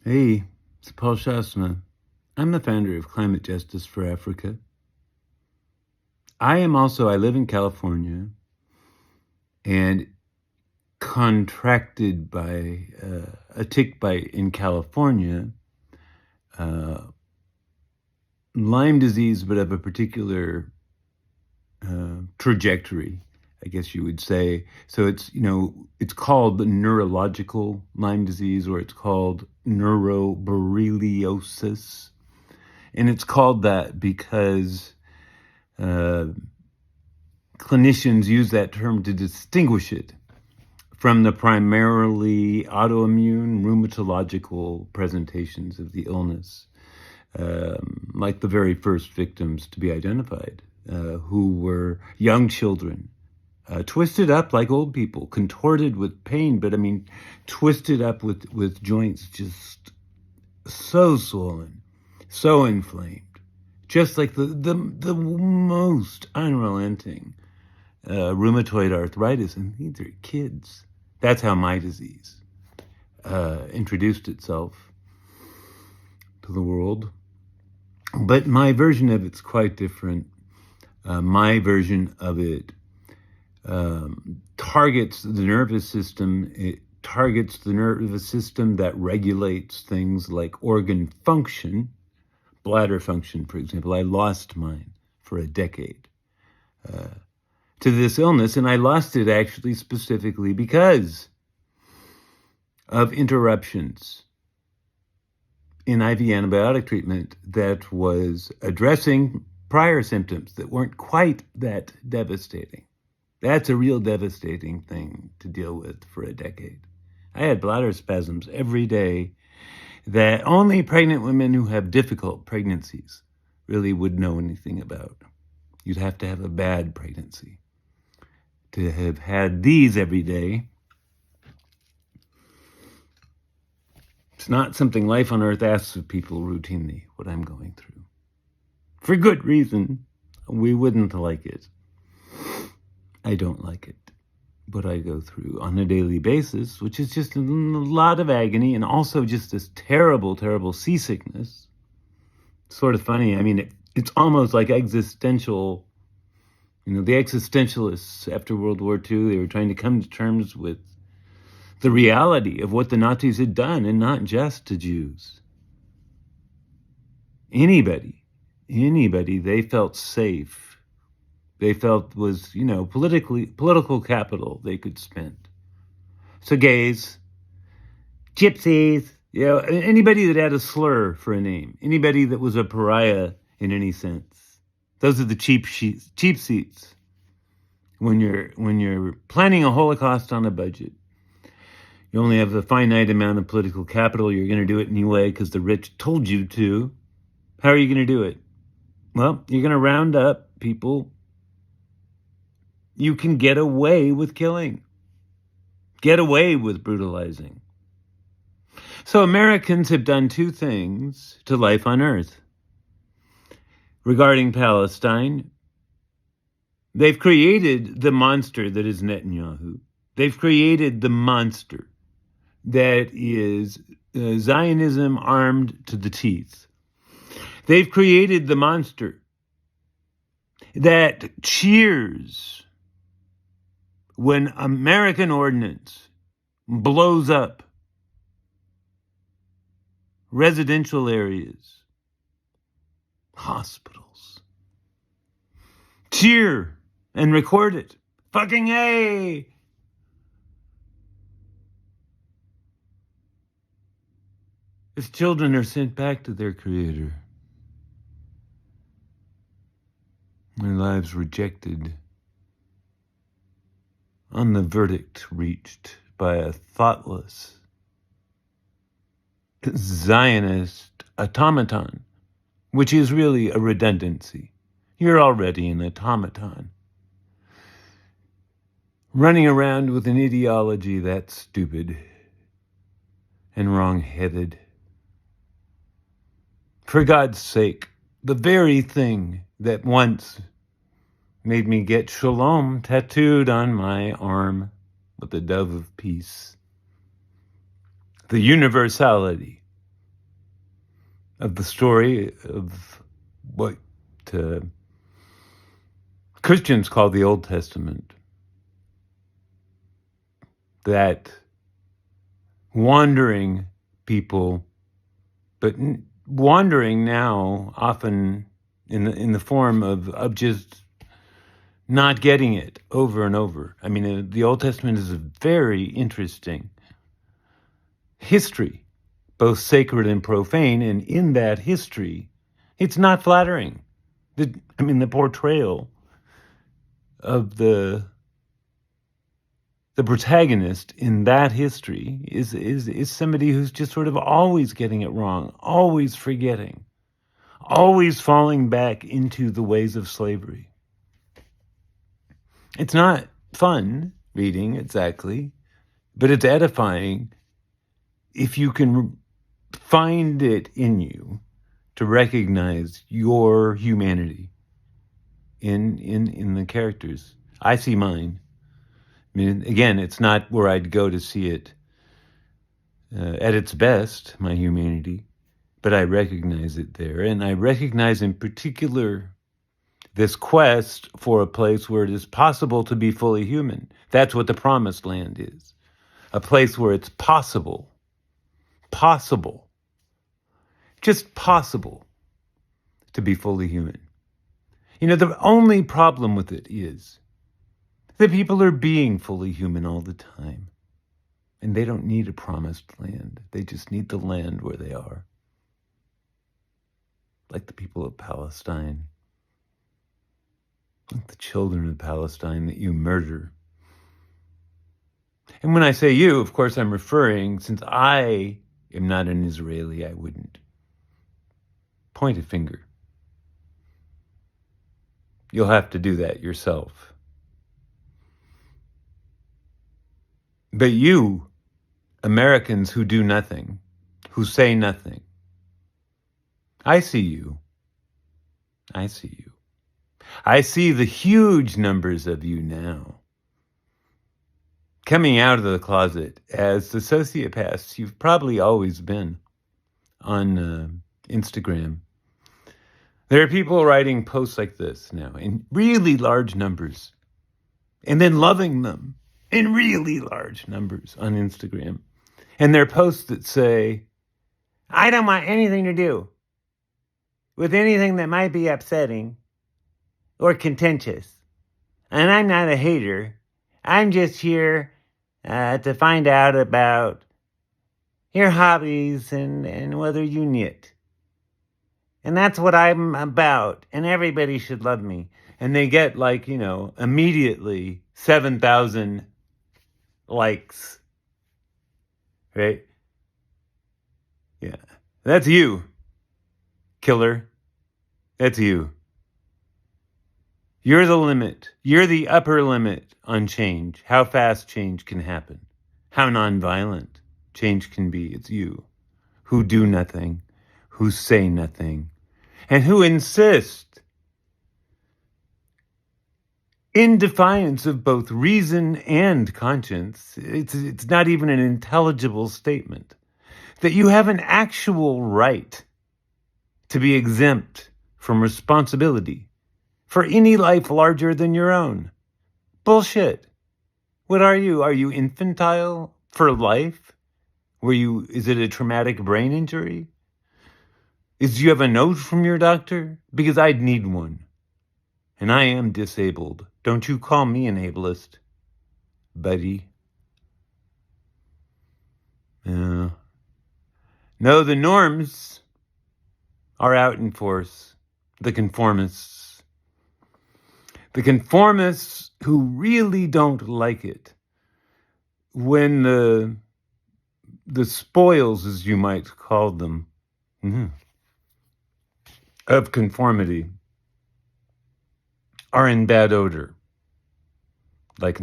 Hey, it's Paul Shasna. I'm the founder of Climate Justice for Africa. I live in California and contracted by a tick bite in California, uh, Lyme disease, but of a particular trajectory, I guess you would say. So it's called the neurological Lyme disease, or it's called neuroborreliosis. And it's called that because clinicians use that term to distinguish it from the primarily autoimmune rheumatological presentations of the illness, like the very first victims to be identified, who were young children, twisted up like old people, contorted with pain, but twisted up with joints just so swollen, so inflamed, just like the most unrelenting rheumatoid arthritis. And these are kids. That's how my disease introduced itself to the world. But my version of it's quite different. My version of it targets the nervous system. It targets the nervous system that regulates things like organ function, bladder function, for example. I lost mine for a decade to this illness, and I lost it actually specifically because of interruptions in IV antibiotic treatment that was addressing prior symptoms that weren't quite that devastating. That's a real devastating thing to deal with for a decade. I had bladder spasms every day that only pregnant women who have difficult pregnancies really would know anything about. You'd have to have a bad pregnancy to have had these every day. It's not something life on earth asks of people routinely, what I'm going through. For good reason. We wouldn't like it. I don't like it. What I go through on a daily basis, which is just a lot of agony and also just this terrible, terrible seasickness. Sort of funny. It's almost like existential. The existentialists after World War II, they were trying to come to terms with the reality of what the Nazis had done, and not just to Jews. Anybody they felt safe, they felt was, political capital they could spend. So gays, gypsies, anybody that had a slur for a name, anybody that was a pariah in any sense. Those are the cheap seats. When you're planning a Holocaust on a budget, you only have a finite amount of political capital. You're going to do it anyway because the rich told you to. How are you going to do it? Well, you're going to round up people you can get away with killing, get away with brutalizing. So Americans have done two things to life on earth. Regarding Palestine, they've created the monster that is Netanyahu. They've created the monster that is Zionism armed to the teeth. They've created the monster that cheers when American ordnance blows up residential areas, hospitals. Cheer and record it. Fucking A! As children are sent back to their creator, their lives rejected, on the verdict reached by a thoughtless Zionist automaton, which is really a redundancy. You're already an automaton, running around with an ideology that's stupid and wrong-headed. For God's sake, the very thing that once made me get shalom tattooed on my arm with the dove of peace, the universality of the story of what Christians call the Old Testament. That wandering people, but wandering now often in the form of just not getting it over and over. I mean, the Old Testament is a very interesting history, both sacred and profane, and in that history, it's not flattering. The portrayal of the protagonist in that history is somebody who's just sort of always getting it wrong, always forgetting, always falling back into the ways of slavery. It's not fun reading, exactly, but it's edifying if you can find it in you to recognize your humanity in the characters. I see mine. I mean, again, it's not where I'd go to see it at its best, my humanity, but I recognize it there. And I recognize in particular this quest for a place where it is possible to be fully human. That's what the Promised Land is. A place where it's possible, just possible to be fully human. You know, the only problem with it is that people are being fully human all the time. And they don't need a promised land. They just need the land where they are. Like the people of Palestine. Like the children of Palestine that you murder. And when I say you, of course, I'm referring, since I am not an Israeli, I wouldn't point a finger. You'll have to do that yourself. But you, Americans who do nothing, who say nothing, I see you. I see you. I see the huge numbers of you now coming out of the closet as the sociopaths you've probably always been on Instagram. There are people writing posts like this now in really large numbers and then loving them in really large numbers on Instagram. And there are posts that say, I don't want anything to do with anything that might be upsetting or contentious. And I'm not a hater. I'm just here to find out about your hobbies and whether you knit. And that's what I'm about. And everybody should love me. And they get immediately 7,000 likes. Right? Yeah. That's you, killer. That's you. You're the limit. You're the upper limit on change. How fast change can happen. How nonviolent change can be. It's you who do nothing, who say nothing, and who insist, in defiance of both reason and conscience, it's not even an intelligible statement, that you have an actual right to be exempt from responsibility for any life larger than your own. Bullshit. What are you? Are you infantile for life? Is it a traumatic brain injury? Do you have a note from your doctor? Because I'd need one. And I am disabled. Don't you call me an ableist, buddy. No, the norms are out in force. The conformists. The conformists who really don't like it when the spoils, as you might call them, of conformity are in bad odor, like